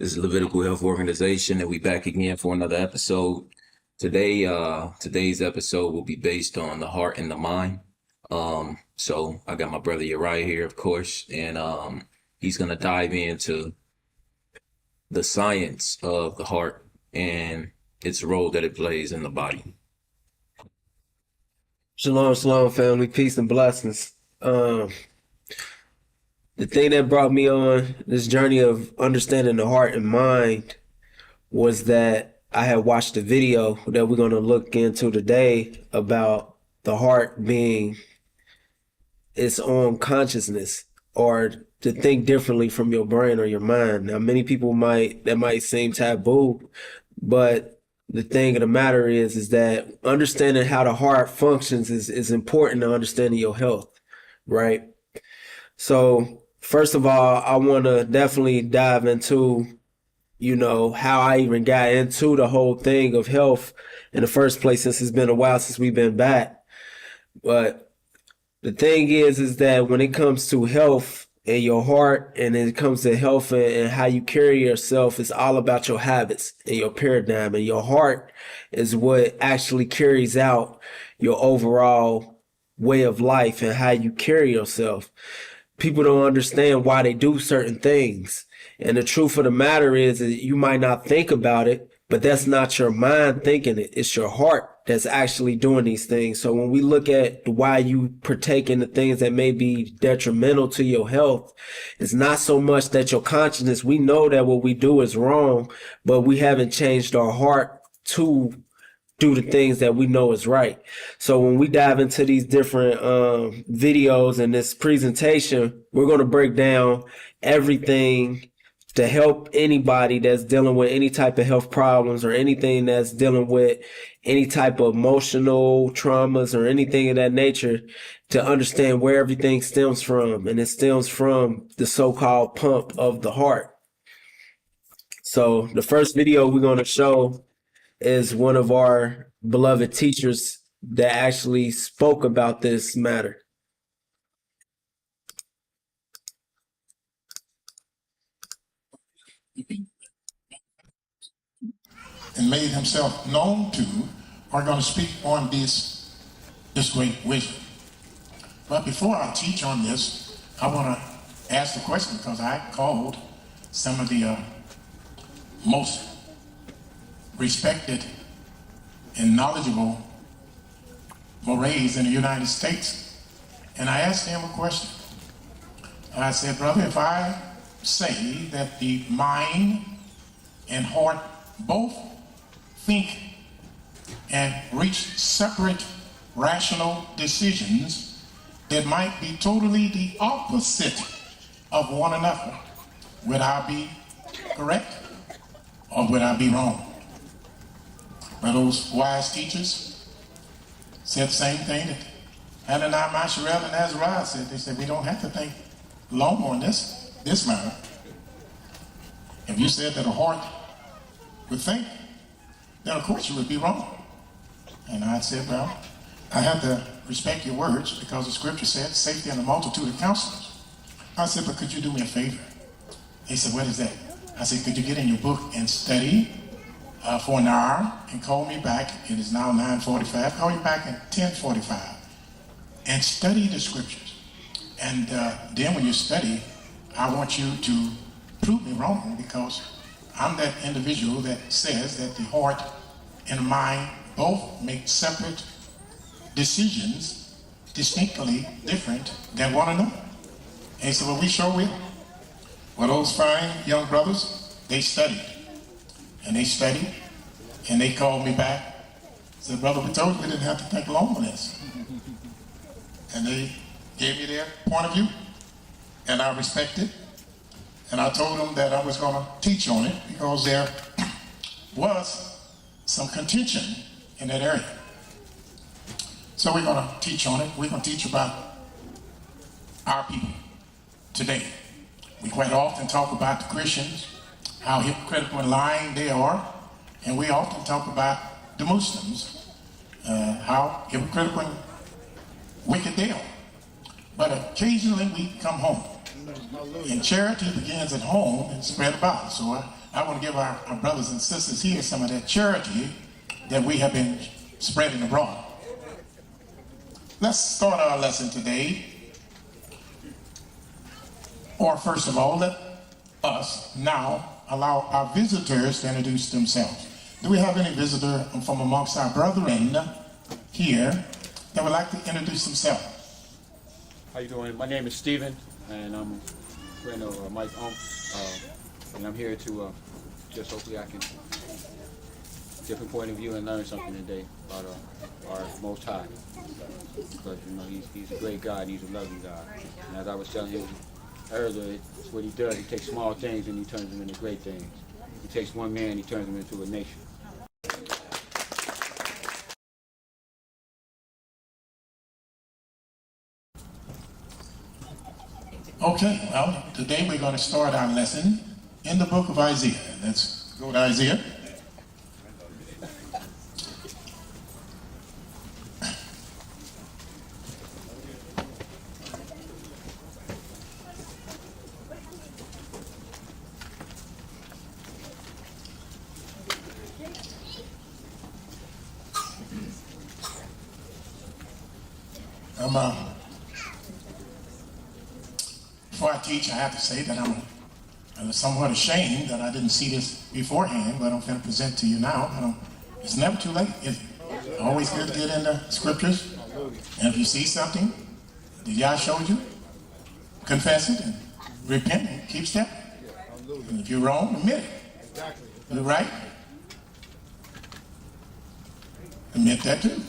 This is Levitical Health Organization, and we back again for another episode. Today, today's episode will be based on the heart and the mind. So I got my brother Uriah here, of course, and he's gonna dive into the science of the heart and its role that it plays in the body. Shalom, shalom, family, peace and blessings. The thing that brought me on this journey of understanding the heart and mind was that I had watched a video that we're going to look into today about the heart being its own consciousness, or to think differently from your brain or your mind. Now, many people that might seem taboo, but the thing of the matter is that understanding how the heart functions is important to understanding your health, right? So first of all, I want to definitely dive into, how I even got into the whole thing of health in the first place, since it's been a while since we've been back. But the thing is that when it comes to health and your heart, and it comes to health and how you carry yourself, it's all about your habits and your paradigm. And your heart is what actually carries out your overall way of life and how you carry yourself. People don't understand why they do certain things. And the truth of the matter is that you might not think about it, but that's not your mind thinking it. It's your heart that's actually doing these things. So when we look at why you partake in the things that may be detrimental to your health, it's not so much that your consciousness, we know that what we do is wrong, but we haven't changed our heart to do the things that we know is right. So when we dive into these different videos and this presentation, we're going to break down everything to help anybody that's dealing with any type of health problems, or anything that's dealing with any type of emotional traumas or anything of that nature, to understand where everything stems from. And it stems from the so-called pump of the heart. So the first video we're going to show is one of our beloved teachers that actually spoke about this matter. And made himself known to, are going to speak on this great wisdom. But before I teach on this, I want to ask the question, because I called some of the most respected and knowledgeable Morays in the United States. And I asked him a question. I said, brother, if I say that the mind and heart both think and reach separate rational decisions that might be totally the opposite of one another, would I be correct or would I be wrong? But those wise teachers said the same thing that Hananiah, Mishael, and Azariah said. They said, we don't have to think long on this matter. If you said that a heart would think, then of course you would be wrong. And I said, well, I have to respect your words, because the scripture said, safety in a multitude of counselors. I said, but could you do me a favor? He said, what is that? I said, could you get in your book and study for an hour and call me back? It is now 9:45. Call you back at 10:45 and study the scriptures. And then when you study, I want you to prove me wrong, because I'm that individual that says that the heart and the mind both make separate decisions, distinctly different than one another. And he said, well, we sure will. Well, those fine young brothers, they studied. And they studied, and they called me back. Said, brother, we told you we didn't have to think long on this. And they gave me their point of view, and I respected. And I told them that I was going to teach on it, because there was some contention in that area. So we're going to teach on it. We're going to teach about our people today. We quite often talk about the Christians, how hypocritical and lying they are. And we often talk about the Muslims, how hypocritical and wicked they are. But occasionally we come home. And charity begins at home and spread about. So I want to give our brothers and sisters here some of that charity that we have been spreading abroad. Let's start our lesson today. Or first of all, let us now allow our visitors to introduce themselves. Do we have any visitor from amongst our brethren here that would like to introduce themselves? How you doing? My name is Stephen, and I'm a friend of Mike Ump, and I'm here to just hopefully I can different point of view and learn something today about our Most High. Because you know he's a great God, he's a loving God, and as I was telling him earlier, it's what he does. He takes small things and he turns them into great things. He takes one man, he turns them into a nation. Okay, well, today we're going to start our lesson in the book of Isaiah. Let's go to Isaiah. Before I teach, I have to say that I'm somewhat ashamed that I didn't see this beforehand, but I'm going to present to you now. It's never too late. It's always good to get into scriptures. And if you see something that Yah showed you, confess it and repent and keep stepping. And if you're wrong, admit it. You're right, admit that too.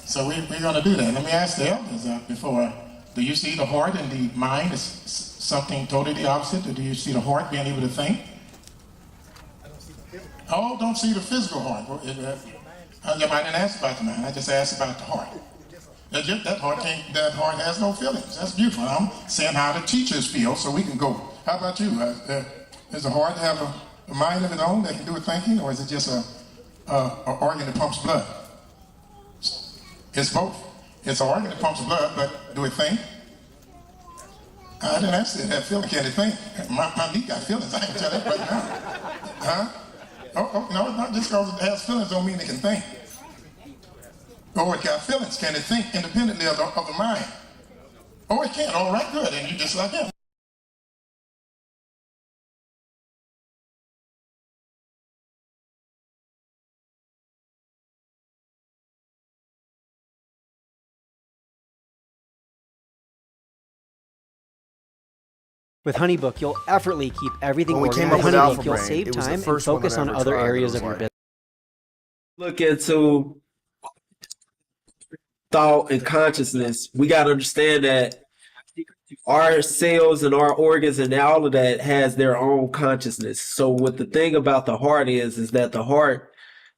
So we're going to do that. Let me ask the elders before. Do you see the heart and the mind as something totally opposite, or do you see the heart being able to think? Oh, don't see the physical heart. I didn't ask about the mind. I just asked about the heart. That heart has no feelings. That's beautiful. I'm saying how the teachers feel, so we can go. How about you? Does the heart have a mind of its own that can do with thinking, or is it just an organ that pumps blood? It's both. It's an organ that pumps blood, but do it think? I didn't ask it. That feeling, can it think? My meat got feelings. I can tell that right now. Huh? Oh, no, not just because it has feelings don't mean it can think. Oh, it got feelings. Can it think independently of the mind? Oh, it can. All right, good. And you just like him. With HoneyBook, you'll effortlessly keep everything When we organized. came up with HoneyBook, Alpha you'll Brain, save it was the time and first one focus that I on ever other tried. It areas was of your like- business. Look into thought and consciousness. We got to understand that our cells and our organs and all of that has their own consciousness. So what the thing about the heart is that the heart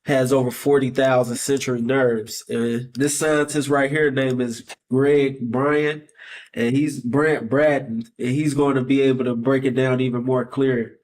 has over 40,000 sensory nerves. And this scientist right here, name is Greg Bryant, and he's Brant Bratton, and he's going to be able to break it down even more clear.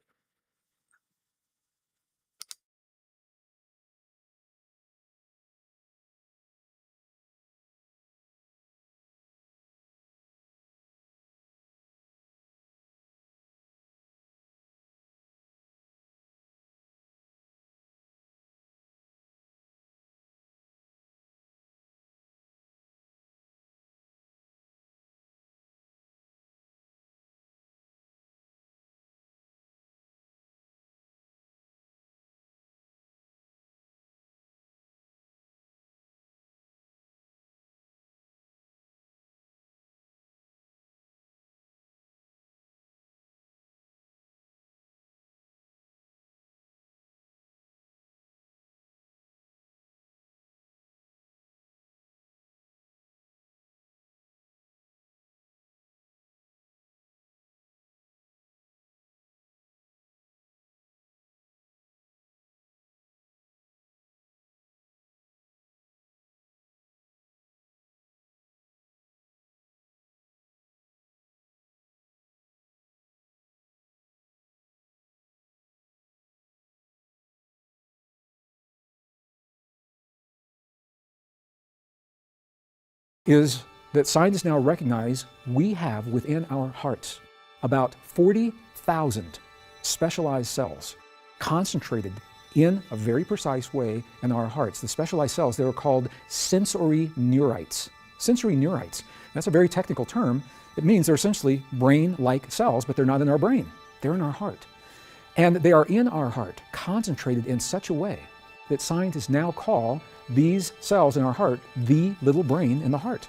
Is that scientists now recognize we have within our hearts about 40,000 specialized cells concentrated in a very precise way in our hearts. The specialized cells, they are called sensory neurites. Sensory neurites, that's a very technical term. It means they're essentially brain-like cells, but they're not in our brain. They're in our heart. And they are in our heart, concentrated in such a way that scientists now call these cells in our heart the little brain in the heart.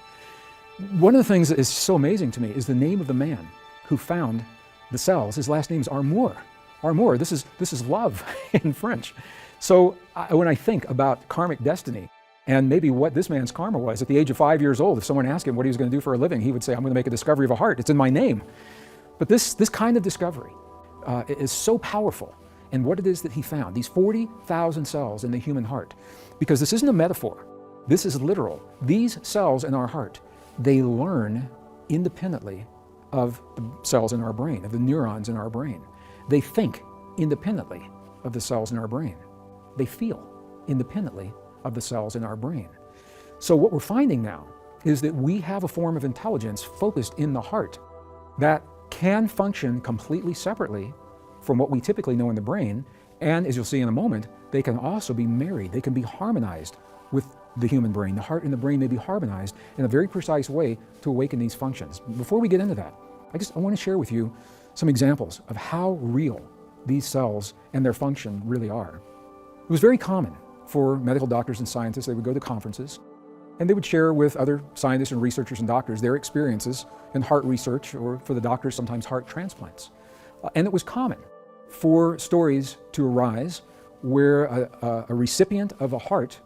One of the things that is so amazing to me is the name of the man who found the cells. His last name is Armour. Armour, this is love in French. So when I think about karmic destiny and maybe what this man's karma was, at the age of 5 years old, if someone asked him what he was going to do for a living, he would say, I'm going to make a discovery of a heart. It's in my name. But this kind of discovery is so powerful in what it is that he found, these 40,000 cells in the human heart. Because this isn't a metaphor. This is literal. These cells in our heart, they learn independently of the cells in our brain, of the neurons in our brain. They think independently of the cells in our brain. They feel independently of the cells in our brain. So what we're finding now is that we have a form of intelligence focused in the heart that can function completely separately from what we typically know in the brain. And as you'll see in a moment, they can also be married. They can be harmonized with the human brain. The heart and the brain may be harmonized in a very precise way to awaken these functions. Before we get into that, I want to share with you some examples of how real these cells and their function really are. It was very common for medical doctors and scientists. They would go to conferences and they would share with other scientists and researchers and doctors their experiences in heart research, or for the doctors, sometimes heart transplants. And it was common for stories to arise where a recipient of a heart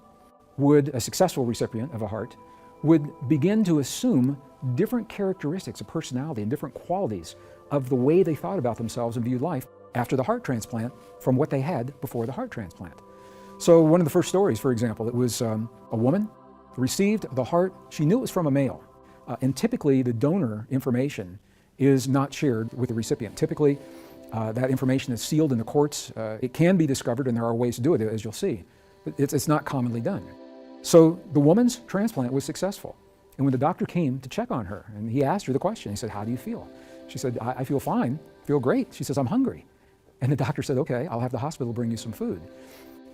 a successful recipient of a heart would begin to assume different characteristics of personality and different qualities of the way they thought about themselves and viewed life after the heart transplant from what they had before the heart transplant. So one of the first stories, for example, it was a woman received the heart. She knew it was from a male. And typically the donor information is not shared with the recipient. Typically that information is sealed in the courts. It can be discovered, and there are ways to do it, as you'll see, but it's not commonly done. So the woman's transplant was successful. And when the doctor came to check on her, and he asked her the question, he said, how do you feel? She said, I feel fine, feel great. She says, I'm hungry. And the doctor said, okay, I'll have the hospital bring you some food.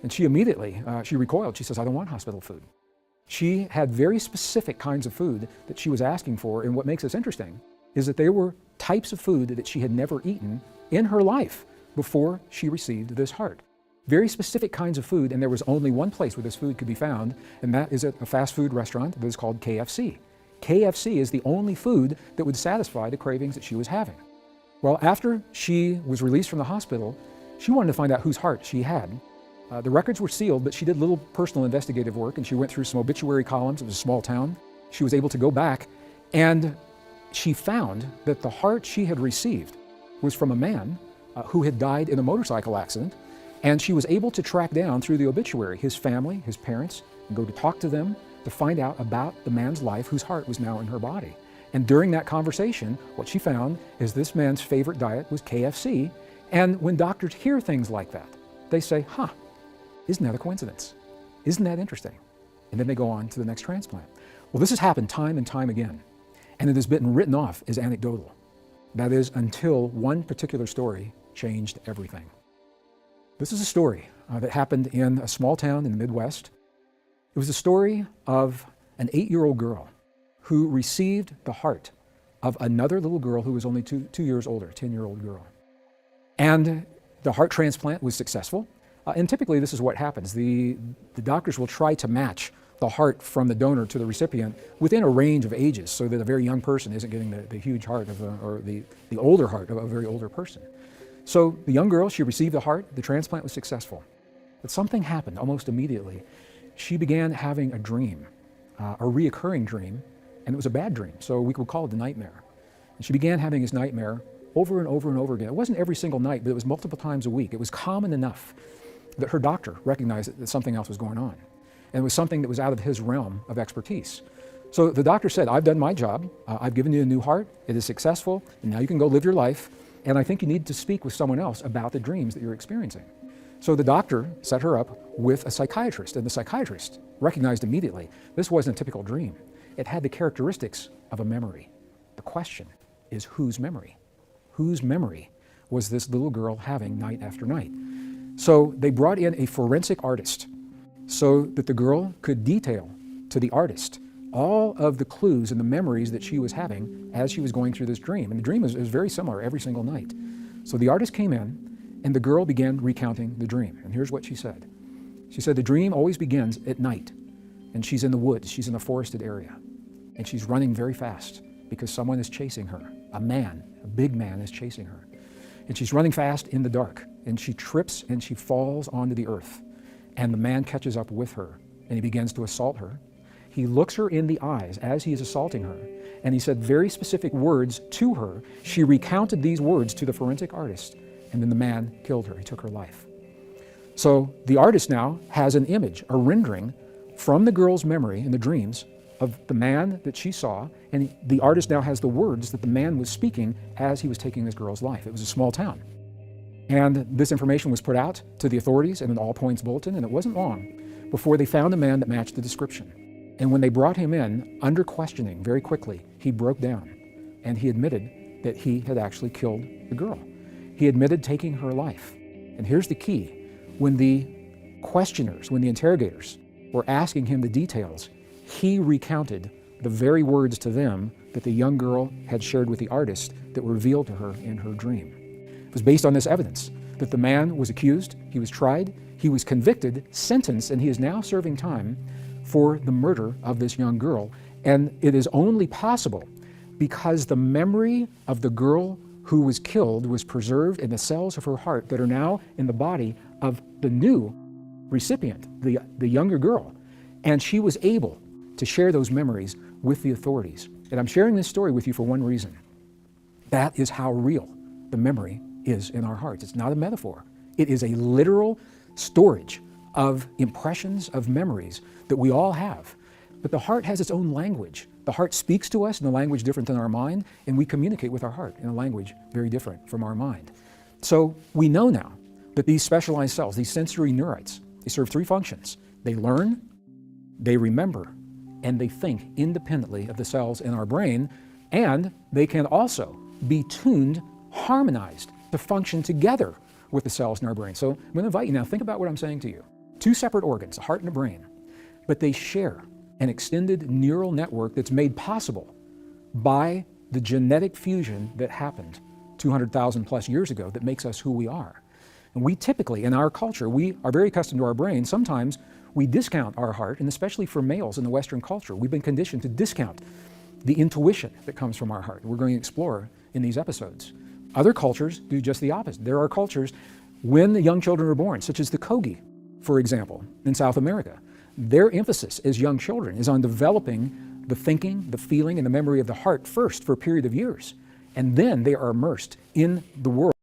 And she immediately, she recoiled. She says, I don't want hospital food. She had very specific kinds of food that she was asking for. And what makes this interesting is that they were types of food that she had never eaten in her life before she received this heart. Very specific kinds of food, and there was only one place where this food could be found, and that is at a fast food restaurant that is called KFC. KFC is the only food that would satisfy the cravings that she was having. Well, after she was released from the hospital, she wanted to find out whose heart she had. The records were sealed, but she did little personal investigative work, and she went through some obituary columns. It was a small town. She was able to go back, and she found that the heart she had received was from a man who had died in a motorcycle accident. And she was able to track down through the obituary his family, his parents, and go to talk to them to find out about the man's life whose heart was now in her body. And during that conversation, what she found is this man's favorite diet was KFC. And when doctors hear things like that, they say, isn't that a coincidence? Isn't that interesting? And then they go on to the next transplant. Well, this has happened time and time again. And it has been written off as anecdotal. That is, until one particular story changed everything. This is a story that happened in a small town in the Midwest. It was a story of an 8-year-old girl who received the heart of another little girl who was only two years older, 10-year-old girl. And the heart transplant was successful. And typically this is what happens. The doctors will try to match the heart from the donor to the recipient within a range of ages so that a very young person isn't getting the huge heart or the older heart of a very older person. So the young girl, she received the heart, the transplant was successful. But something happened almost immediately. She began having a dream, a reoccurring dream, and it was a bad dream, so we could call it a nightmare. And she began having this nightmare over and over and over again. It wasn't every single night, but it was multiple times a week. It was common enough that her doctor recognized that something else was going on. And it was something that was out of his realm of expertise. So the doctor said, I've done my job, I've given you a new heart, it is successful, and now you can go live your life. And I think you need to speak with someone else about the dreams that you're experiencing. So the doctor set her up with a psychiatrist, and the psychiatrist recognized immediately this wasn't a typical dream. It had the characteristics of a memory. The question is, whose memory? Whose memory was this little girl having night after night? So they brought in a forensic artist so that the girl could detail to the artist all of the clues and the memories that she was having as she was going through this dream. And the dream is very similar every single night. So the artist came in and the girl began recounting the dream. And here's what she said. She said, the dream always begins at night, and she's in the woods, she's in a forested area, and she's running very fast because someone is chasing her. A man, a big man is chasing her. And she's running fast in the dark, and she trips and she falls onto the earth. And the man catches up with her, and he begins to assault her. He looks her in the eyes as he is assaulting her, and he said very specific words to her. She recounted these words to the forensic artist, and then the man killed her. He took her life. So the artist now has an image, a rendering from the girl's memory in the dreams of the man that she saw, and the artist now has the words that the man was speaking as he was taking this girl's life. It was a small town. And this information was put out to the authorities in an all points bulletin, and it wasn't long before they found a man that matched the description. And when they brought him in, under questioning, very quickly, he broke down, and he admitted that he had actually killed the girl. He admitted taking her life. And here's the key. When the questioners, when the interrogators were asking him the details, he recounted the very words to them that the young girl had shared with the artist that were revealed to her in her dream. It was based on this evidence that the man was accused, he was tried, he was convicted, sentenced, and he is now serving time for the murder of this young girl. And it is only possible because the memory of the girl who was killed was preserved in the cells of her heart that are now in the body of the new recipient, the younger girl. And she was able to share those memories with the authorities. And I'm sharing this story with you for one reason. That is how real the memory is in our hearts. It's not a metaphor. It is a literal storage of impressions, of memories that we all have. But the heart has its own language. The heart speaks to us in a language different than our mind, and we communicate with our heart in a language very different from our mind. So we know now that these specialized cells, these sensory neurites, they serve three functions. They learn, they remember, and they think independently of the cells in our brain, and they can also be tuned, harmonized to function together with the cells in our brain. So I'm going to invite you now, think about what I'm saying to you. Two separate organs, a heart and a brain, but they share an extended neural network that's made possible by the genetic fusion that happened 200,000 plus years ago that makes us who we are. And we typically, in our culture, we are very accustomed to our brain. Sometimes we discount our heart, and especially for males in the Western culture, we've been conditioned to discount the intuition that comes from our heart. We're going to explore in these episodes. Other cultures do just the opposite. There are cultures when the young children are born, such as the Kogi, for example, in South America. Their emphasis as young children is on developing the thinking, the feeling, and the memory of the heart first for a period of years. And then they are immersed in the world